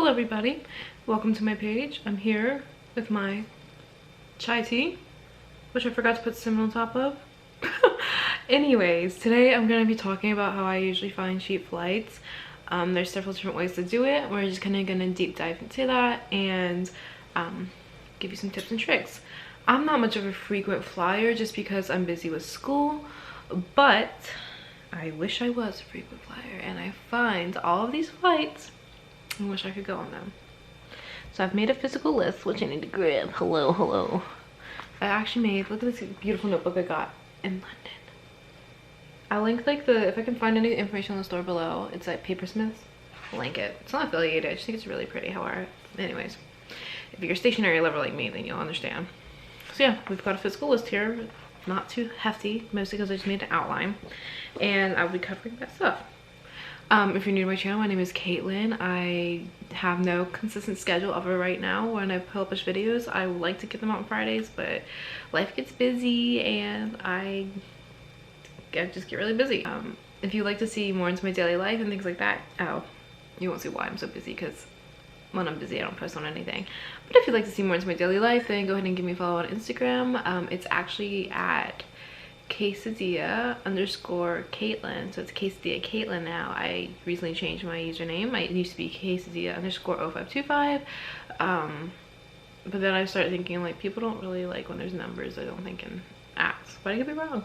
Hello everybody, welcome to my page. I'm here with my chai tea, which I forgot to put cinnamon on top of. Anyways, today I'm going to be talking about how I usually find cheap flights. There's several different ways to do it. We're just kind of going to deep dive into that and give you some tips and tricks. I'm not much of a frequent flyer just because I'm busy with school, but I wish I was a frequent flyer, and I find all of these flights I wish I could go on them. So I've made a physical list, which I need to grab. Hello. I actually made, look at this beautiful notebook I got in London. I'll link like if I can find any information in the store below. It's like Papersmiths. I'll link it. It's not affiliated, I just think it's really pretty. However, anyways, if you're a stationery lover like me, then you'll understand. So yeah, we've got a physical list here. Not too hefty, mostly because I just made an outline. And I'll be covering that stuff. If you're new to my channel, my name is Caitlin. I have no consistent schedule of it right now. When I publish videos, I would like to get them out on Fridays, but life gets busy and I just get really busy. If you like to see more into my daily life and things like that, you won't see why I'm so busy, because when I'm busy I don't post on anything. But if you'd like to see more into my daily life, then go ahead and give me a follow on Instagram. It's actually at quesadilla_Caitlin. So it's quesadilla Caitlin now. I recently changed my username. It used to be quesadilla_0525. But then I started thinking, like, people don't really like when there's numbers, I don't think, in apps, but I could be wrong.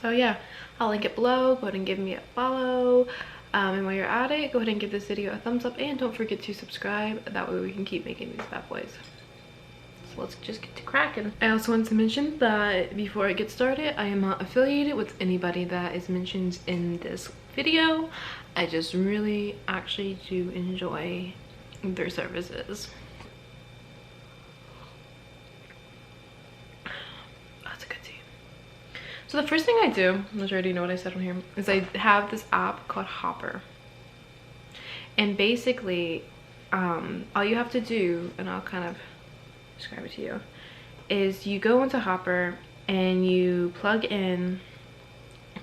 So yeah, I'll link it below. Go ahead and give me a follow. And while you're at it, go ahead and give this video a thumbs up, and don't forget to subscribe. That way we can keep making these bad boys. So let's just get to cracking. I also wanted to mention that before I get started, I am not affiliated with anybody that is mentioned in this video. I just really actually do enjoy their services. That's a good tea. So the first thing I do, which I already know what I said on here, is I have this app called Hopper. And basically, all you have to do, and I'll kind of describe it to you, is you go into Hopper and you plug in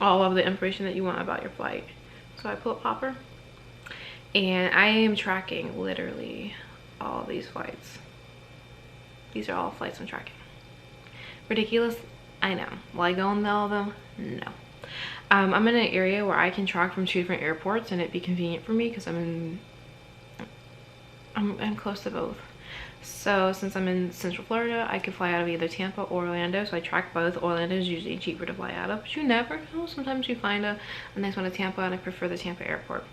all of the information that you want about your flight. So I pull up Hopper and I am tracking literally all these flights. These are all flights I'm tracking. Ridiculous, I know. Will I go on all of them? No. I'm in an area where I can track from 2 different airports, and it'd be convenient for me because I'm close to both. So since I'm in Central Florida, I could fly out of either Tampa or Orlando. So I track both. Orlando is usually cheaper to fly out of, but you never know. Sometimes you find a nice one at Tampa, and I prefer the Tampa airport.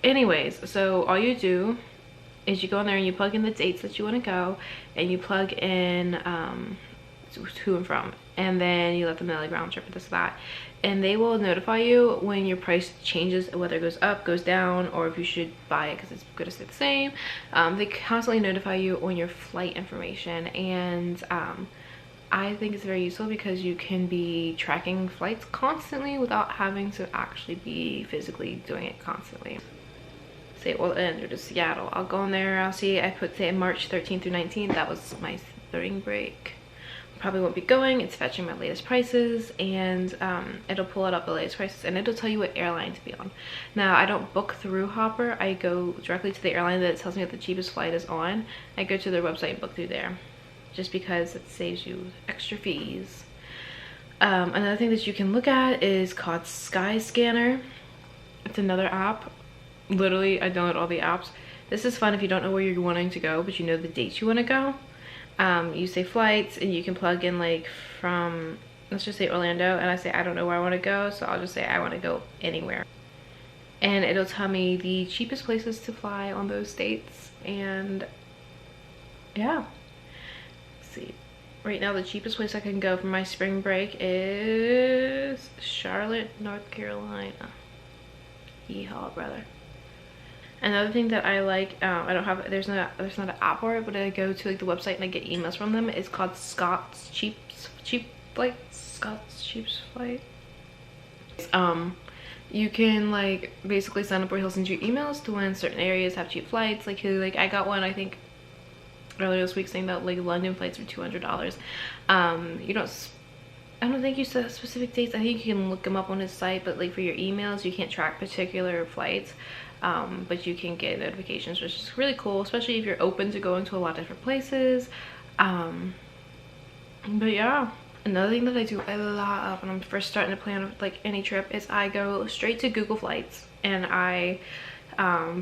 Anyways, so all you do is you go in there and you plug in the dates that you want to go, and you plug in to and from, and then you let them know like round trip or this, that, and they will notify you when your price changes, whether it goes up, goes down, or if you should buy it because it's going to stay the same. They constantly notify you on your flight information, and I think it's very useful because you can be tracking flights constantly without having to actually be physically doing it constantly. Say Orlando to Seattle, I'll go in there, I'll see, I put say March 13th through 19th, that was my spring break. Probably won't be going. It's fetching my latest prices, and it'll pull it up the latest prices, and it'll tell you what airline to be on. Now I don't book through Hopper. I go directly to the airline that tells me what the cheapest flight is on. I go to their website and book through there, just because it saves you extra fees. Another thing that you can look at is called Skyscanner. It's another app. Literally, I download all the apps. This is fun if you don't know where you're wanting to go, but you know the dates you want to go. You say flights, and you can plug in like from, let's just say Orlando, and I say I don't know where I want to go, so I'll just say I want to go anywhere, and it'll tell me the cheapest places to fly on those dates. And yeah, let's see, right now the cheapest place I can go for my spring break is Charlotte, North Carolina. Yeehaw, brother. Another thing that I like, I don't have, there's not an app for it, but I go to like the website and I get emails from them. It's called Scott's Cheap Flight. Scott's Cheap Flight. You can like basically sign up where he'll send you emails to when certain areas have cheap flights. Like I got one, I think earlier this week, saying that like London flights are $200. I don't think you set specific dates. I think you can look them up on his site, but like for your emails, you can't track particular flights. but you can get notifications, which is really cool, especially if you're open to going to a lot of different places. But yeah, another thing that I do a lot of when I'm first starting to plan like any trip is I go straight to Google Flights, and I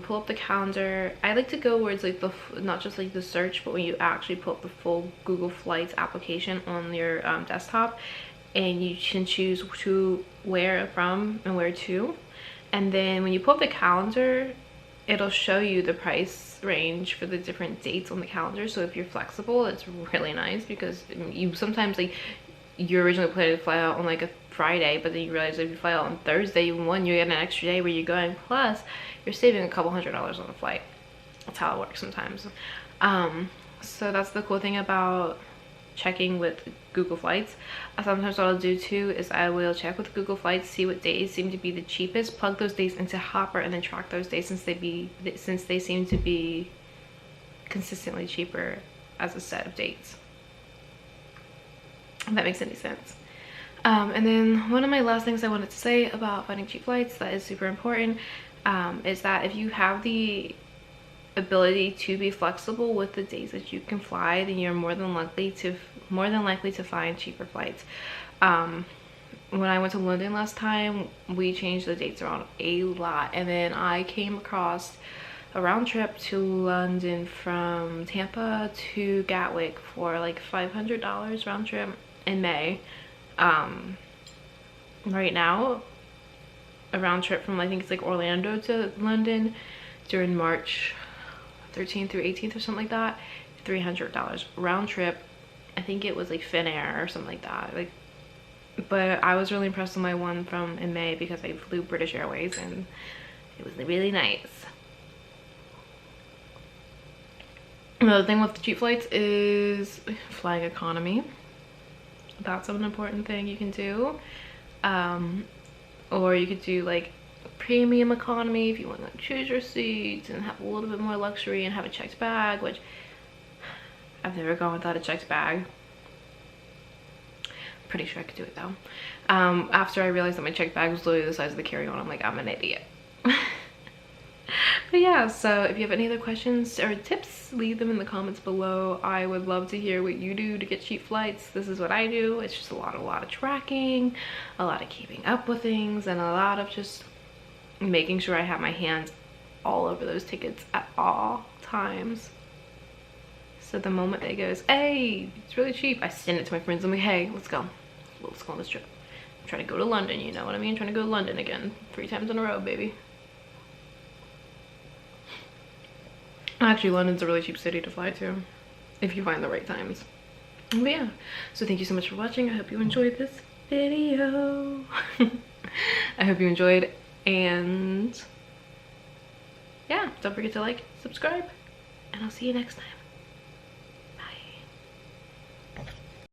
pull up the calendar. I like to go where it's like the not just like the search, but when you actually pull up the full Google Flights application on your desktop, and you can choose to where from and where to. And then when you pull up the calendar, it'll show you the price range for the different dates on the calendar. So if you're flexible, it's really nice, because you sometimes, like, you originally planned to fly out on like a Friday, but then you realize if you fly out on Thursday, one, you get an extra day where you're going, plus you're saving a couple $100s on a flight. That's how it works sometimes. So that's the cool thing about checking with Google Flights. Sometimes what I'll do too is I will check with Google Flights, see what days seem to be the cheapest, plug those days into Hopper, and then track those days since they seem to be consistently cheaper as a set of dates, if that makes any sense. And then one of my last things I wanted to say about finding cheap flights that is super important is that if you have the ability to be flexible with the days that you can fly, then you're more than likely to find cheaper flights. When I went to London last time, we changed the dates around a lot, and then I came across a round trip to London from Tampa to Gatwick for like $500 round trip in May. Right now, a round trip from, I think it's like Orlando to London during March 13th through 18th or something like that, $300 round trip. I think it was like Finnair or something like that. Like, but I was really impressed with my one from in May because I flew British Airways and it was really nice. Another thing with the cheap flights is flying economy. That's an important thing you can do. Or you could do like premium economy if you want to choose your seats and have a little bit more luxury and have a checked bag, which I've never gone without a checked bag. Pretty sure I could do it though. After I realized that my checked bag was literally the size of the carry-on, I'm like, I'm an idiot. But yeah, so if you have any other questions or tips, leave them in the comments below. I would love to hear what you do to get cheap flights. This is what I do. It's just a lot of tracking, a lot of keeping up with things, and a lot of just making sure I have my hands all over those tickets at all times. So the moment they goes, hey, it's really cheap, I send it to my friends. I'm like, hey, let's go on this trip. I'm trying to go to London, you know what I mean? I'm trying to go to London again 3 times in a row, baby. Actually, London's a really cheap city to fly to if you find the right times. But yeah, so thank you so much for watching. I hope you enjoyed this video. I hope you enjoyed, and yeah, don't forget to like, subscribe, and I'll see you next time.